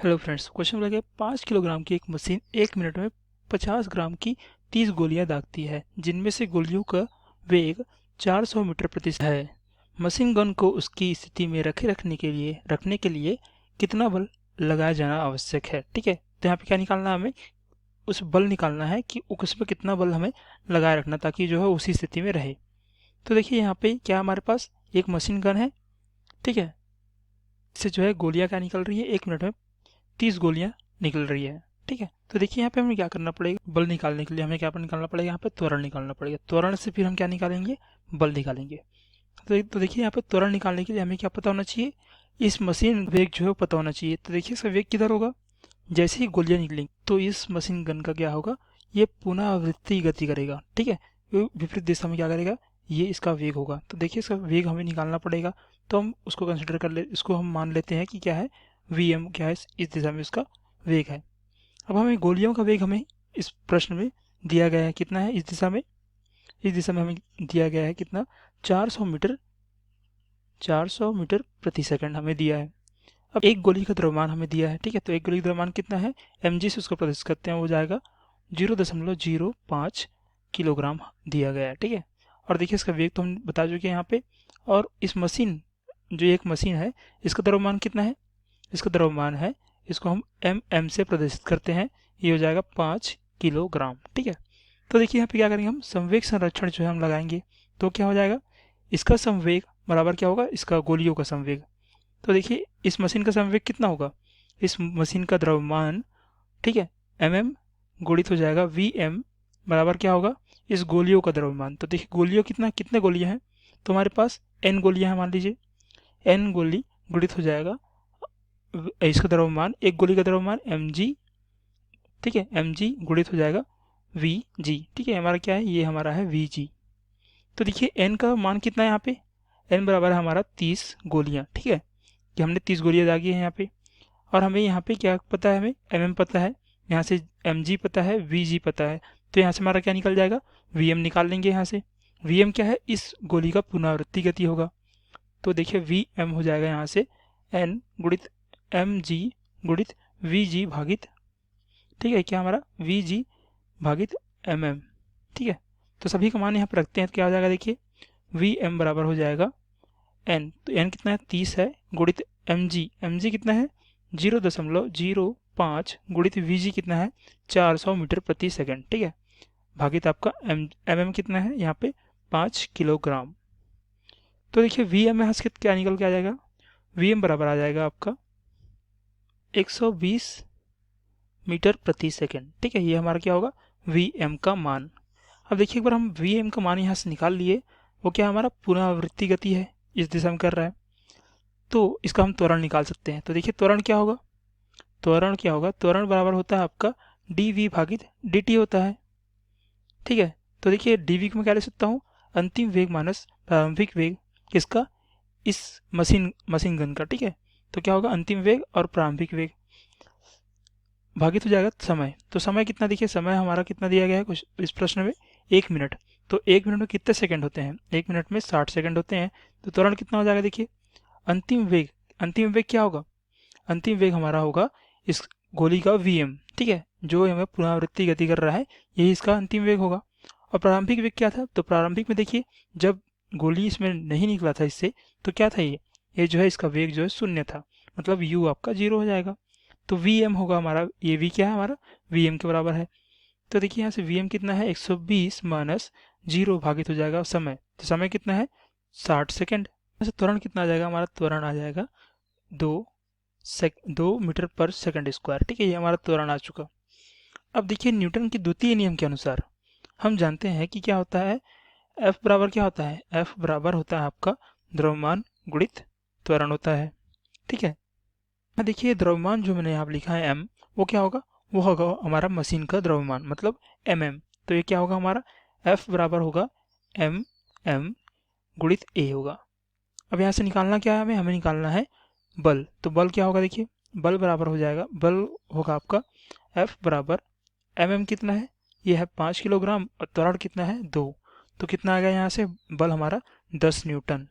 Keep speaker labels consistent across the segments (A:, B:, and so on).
A: Hello friends, question बोला गया 5 kilogram की एक मशीन 1 मिनट में 50 ग्राम की 30 गोलियां दागती है, जिनमें से गोलियों का वेग 400 मीटर प्रति है। मशीन गन को उसकी स्थिति में रखने के लिए कितना बल लगाया जाना आवश्यक है। ठीक है, तो यहाँ पे क्या निकालना है हमें, उस बल निकालना है कि उसमें कितना बल हमें लगाए रखना ताकि जो है उसी स्थिति में रहे। तो देखिए यहाँ पे क्या हमारे पास एक मशीन गन है। ठीक है, इससे जो है गोलियां क्या निकल रही है, 1 मिनट में 30 गोलियां निकल रही है। ठीक है, तो देखिए यहाँ पे हमें क्या करना पड़ेगा, बल निकालने के लिए हमें क्या निकालना पड़ेगा, यहाँ पे त्वरण निकालना पड़ेगा। त्वरण से फिर हम क्या निकालेंगे, बल निकालेंगे। तो देखिए यहाँ पे त्वरण निकालने के लिए हमें क्या पता होना चाहिए, इस मशीन वेग जो है पता होना चाहिए। तो देखिए इसका वेग किधर होगा, जैसे ही गोलियां निकलेंगी तो इस मशीन गन का क्या होगा, ये पुनरावृत्ति गति करेगा। ठीक है, ये विपरीत दिशा में क्या करेगा, ये इसका वेग होगा। तो देखिए इसका वेग हमें निकालना पड़ेगा, तो हम उसको कंसिडर कर ले, इसको हम मान लेते हैं कि क्या है, वी क्या है, इस दिशा में इसका वेग है। अब हमें गोलियों का वेग हमें इस प्रश्न में दिया गया है, कितना है इस दिशा में हमें दिया गया है कितना, 400 मीटर प्रति सेकंड हमें दिया है। अब एक गोली का द्रव्यमान हमें दिया है। ठीक है, तो एक गोली का द्रव्यमान कितना है, mg से उसको प्रदर्शित करते हैं, वो जाएगा 0.05 किलोग्राम दिया गया है। ठीक है, और देखिए इसका वेग तो हम बता चुके हैं यहाँ पे। और इस मशीन, जो एक मशीन है, इसका द्रव्यमान कितना है, इसका द्रव्यमान है, इसको हम mm से प्रदर्शित करते हैं, ये हो जाएगा 5 किलोग्राम। ठीक है, तो देखिए यहाँ पे क्या करेंगे, हम संवेग संरक्षण जो है हम लगाएंगे, तो क्या हो जाएगा, इसका संवेग बराबर क्या होगा, इसका गोलियों का संवेग। तो देखिए इस मशीन का संवेग कितना होगा, इस मशीन का द्रव्यमान, ठीक है, mm गुणित हो जाएगा vm बराबर क्या होगा, इस गोलियों का द्रव्यमान। तो देखिए गोलियों कितने गोलियां हैं, तो हमारे पास n गोलियां हैं, मान लीजिए n गोली गुणित हो जाएगा इसका द्रव्यमान, एक गोली का द्रव्यमान mg। ठीक है, mg गुणित हो जाएगा vg। ठीक है, हमारा क्या है, ये हमारा है vg। तो देखिए n का मान कितना है यहाँ पे, n बराबर है हमारा 30 गोलियां। ठीक है, कि हमने 30 गोलियां दागी है यहाँ पे, और हमें यहाँ पे क्या पता है, हमें mm पता है, यहाँ से mg पता है, vg पता है। तो यहाँ से हमारा क्या निकल जाएगा, vm निकाल लेंगे यहाँ से। vm क्या है, इस गोली का पुनरावृत्ति गति होगा। तो देखिए vm हो जाएगा यहाँ से n गुणित mg गुणित vg भागित, ठीक है, क्या हमारा vg भागित mm। ठीक है, तो सभी का मान यहाँ पर रखते हैं, तो क्या हो जाएगा, देखिए vm बराबर हो जाएगा n, तो n कितना है, 30 है, गुणित mg कितना है, 0.05 गुणित vg कितना है, 400 मीटर प्रति सेकंड। ठीक है, भागित आपका mm कितना है यहाँ पे, 5 किलोग्राम। तो देखिए vm यहाँ से क्या निकल के आ जाएगा, vm बराबर आ जाएगा आपका 120 मीटर प्रति सेकंड। ठीक है, ये हमारा क्या होगा, vm का मान। अब देखिए एक बार हम vm का मान यहाँ से निकाल लिए, वो क्या हमारा पुनरावृत्ति गति है, इस दिशा में कर रहा है, तो इसका हम त्वरण निकाल सकते हैं। तो देखिए त्वरण क्या होगा, त्वरण बराबर होता है आपका dv भागित dt होता है। ठीक है, तो देखिए dv को मैं क्या ले सकता हूँ, अंतिम वेग माइनस प्रारंभिक वेग, किसका, इस मशीन गन का। ठीक है, तो क्या होगा, अंतिम वेग और प्रारंभिक वेग भागित हो जाएगा समय। तो समय कितना, देखिए समय हमारा कितना दिया गया है कुछ इस प्रश्न में, 1 मिनट। तो 1 मिनट में कितने सेकंड होते हैं, 1 मिनट में 60 सेकंड होते हैं। तो त्वरण कितना हो जाएगा, देखिए अंतिम वेग क्या होगा, अंतिम वेग हमारा होगा इस गोली का vm। ठीक है, जो हमें पुनरावृत्ति गति कर रहा है, यही इसका अंतिम वेग होगा। और प्रारंभिक वेग क्या था, तो प्रारंभिक में देखिए जब गोली इसमें नहीं निकला था इससे, तो क्या था, ये जो है इसका वेग जो है 0 था, मतलब u आपका 0 हो जाएगा। तो vm होगा हमारा, ये v क्या है हमारा, vm के बराबर है। तो देखिए यहाँ से vm कितना है, 120 माइनस 0 भागित हो जाएगा समय, तो समय कितना है, 60 सेकंड। ऐसे त्वरण कितना आ जाएगा, हमारा त्वरण आ जाएगा 2 मीटर पर सेकंड स्क्वायर। ठीक है, ये हमारा त्वरण आ चुका। अब देखिए न्यूटन के द्वितीय नियम के अनुसार हम जानते हैं कि क्या होता है, F बराबर क्या होता है, F बराबर होता है आपका द्रव्यमान गुणित त्वरण होता है। ठीक है, देखिए द्रव्यमान जो मैंने यहाँ लिखा है m, वो क्या होगा, वो होगा हमारा मशीन का द्रव्यमान, मतलब mm। तो ये क्या होगा हमारा, F बराबर होगा m गुणित a होगा। अब यहाँ से निकालना क्या है, हमें निकालना है बल। तो बल क्या होगा, देखिए बल बराबर हो जाएगा, बल होगा आपका F बराबर mm कितना है, ये है 5 किलोग्राम, और त्वरण कितना है 2। तो कितना आ गया यहाँ से, बल हमारा 10 न्यूटन।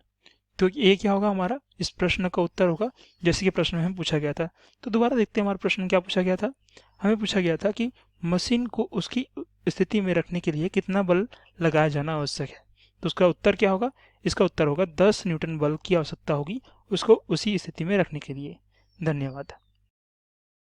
A: तो ये क्या होगा, हमारा इस प्रश्न का उत्तर होगा जैसे कि प्रश्न में हमें पूछा गया था। तो दोबारा देखते हैं हमारा प्रश्न में क्या पूछा गया था। हमें पूछा गया था कि मशीन को उसकी स्थिति में रखने के लिए कितना बल लगाया जाना आवश्यक है। तो उसका उत्तर क्या होगा, इसका उत्तर होगा 10 न्यूटन बल की आवश्यकता होगी उसको उसी स्थिति में रखने के लिए। धन्यवाद।